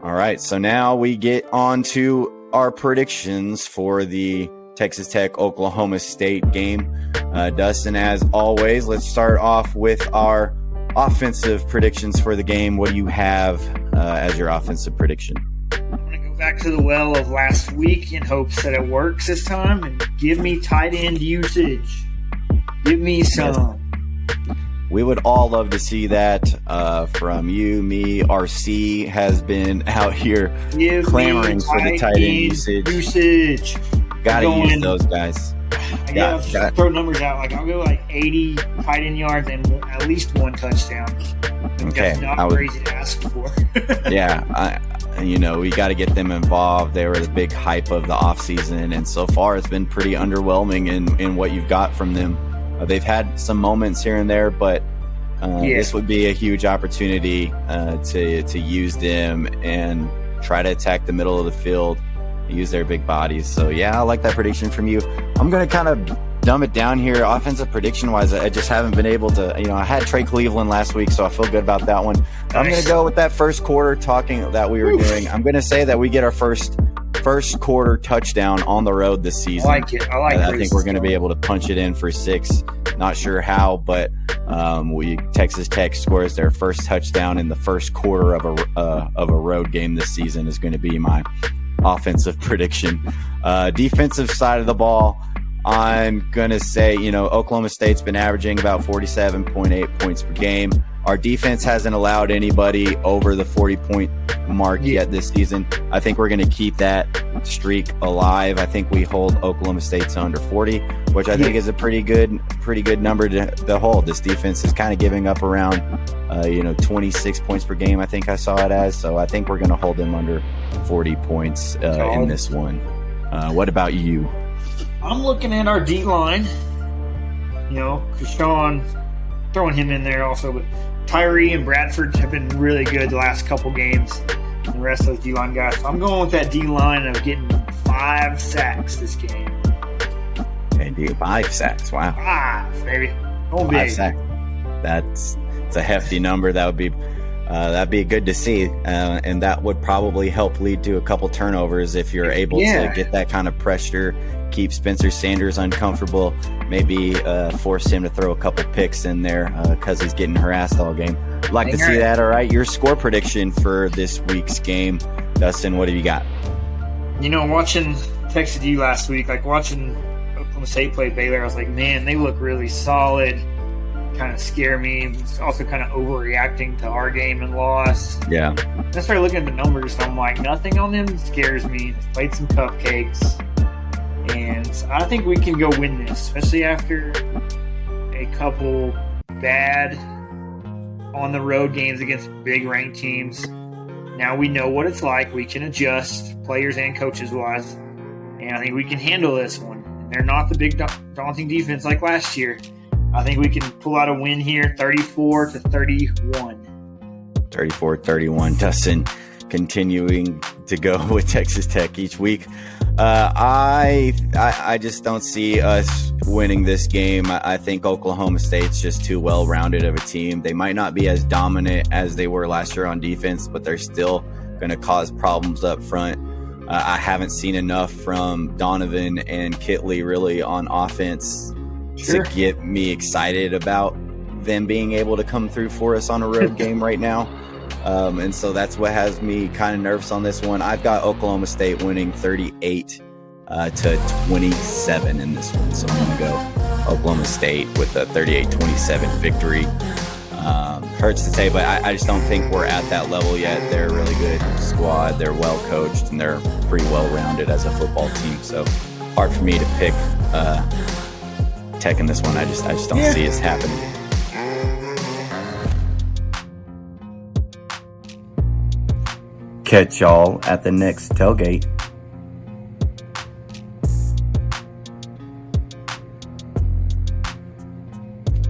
All right, so now we get on to our predictions for the Texas Tech-Oklahoma State game. Dustin, as always, let's start off with our offensive predictions for the game. What do you have as your offensive prediction? I'm going to go back to the well of last week in hopes that it works this time and give me tight end usage. Give me some. We would all love to see that from you. Me, RC has been out here clamoring for the tight end usage. Gotta use those guys. I gotta throw numbers out. Like I'll go like 80 tight end yards and at least one touchdown. Okay, that's not crazy to ask for. Yeah, we got to get them involved. They were the big hype of the offseason, and so far it's been pretty underwhelming in what you've got from them. They've had some moments here and there, but this would be a huge opportunity to use them and try to attack the middle of the field, use their big bodies. So, yeah, I like that prediction from you. I'm going to kind of dumb it down here. Offensive prediction-wise, I just haven't been able to – I had Trey Cleveland last week, so I feel good about that one. Nice. I'm going to go with that first quarter talking that we were doing. I'm going to say that we get our first quarter touchdown on the road this season. I like it. I think we're going to be able to punch it in for 6. Not sure how, but Texas Tech scores their first touchdown in the first quarter of a road game this season is going to be my offensive prediction. Defensive side of the ball, I'm going to say, Oklahoma State's been averaging about 47.8 points per game. Our defense hasn't allowed anybody over the 40-point mark yet this season. I think we're going to keep that streak alive. I think we hold Oklahoma State to under 40, which I think is a pretty good number to hold. This defense is kind of giving up around 26 points per game, I think I saw it as. So I think we're going to hold them under 40 points in this one. What about you? I'm looking at our D-line. Krishan, throwing him in there also, but Tyree and Bradford have been really good the last couple games. And the rest of those D-line guys. So I'm going with that D-line of getting 5 sacks this game. Okay, 5 sacks. Wow. 5, baby. Don't 5 sacks. That's a hefty number. That'd be good to see, and that would probably help lead to a couple turnovers if you're able to get that kind of pressure, keep Spencer Sanders uncomfortable, maybe force him to throw a couple picks in there because he's getting harassed all game. I'd like to see that. All right, your score prediction for this week's game, Dustin, what have you got? Watching texted you last week, like watching Oklahoma State play Baylor, I was like, man, they look really solid. Kind of scare me. It's also kind of overreacting to our game and loss. Yeah. I started looking at the numbers, and I'm like, nothing on them scares me. They've played some cupcakes, and I think we can go win this, especially after a couple bad on-the-road games against big ranked teams. Now we know what it's like. We can adjust, players and coaches-wise, and I think we can handle this one. They're not the big daunting defense like last year. I think we can pull out a win here, 34-31. 34-31. Dustin continuing to go with Texas Tech each week. I just don't see us winning this game. I think Oklahoma State's just too well-rounded of a team. They might not be as dominant as they were last year on defense, but they're still going to cause problems up front. I haven't seen enough from Donovan and Kitley really on offense to get me excited about them being able to come through for us on a road game right now. And so that's what has me kind of nervous on this one. I've got Oklahoma State winning 38-27 in this one. So I'm going to go Oklahoma State with a 38-27 victory. Hurts to say, but I just don't think we're at that level yet. They're a really good squad. They're well coached, and they're pretty well-rounded as a football team. So hard for me to pick Tech in this one. I just don't see it happening. Catch y'all at the next tailgate.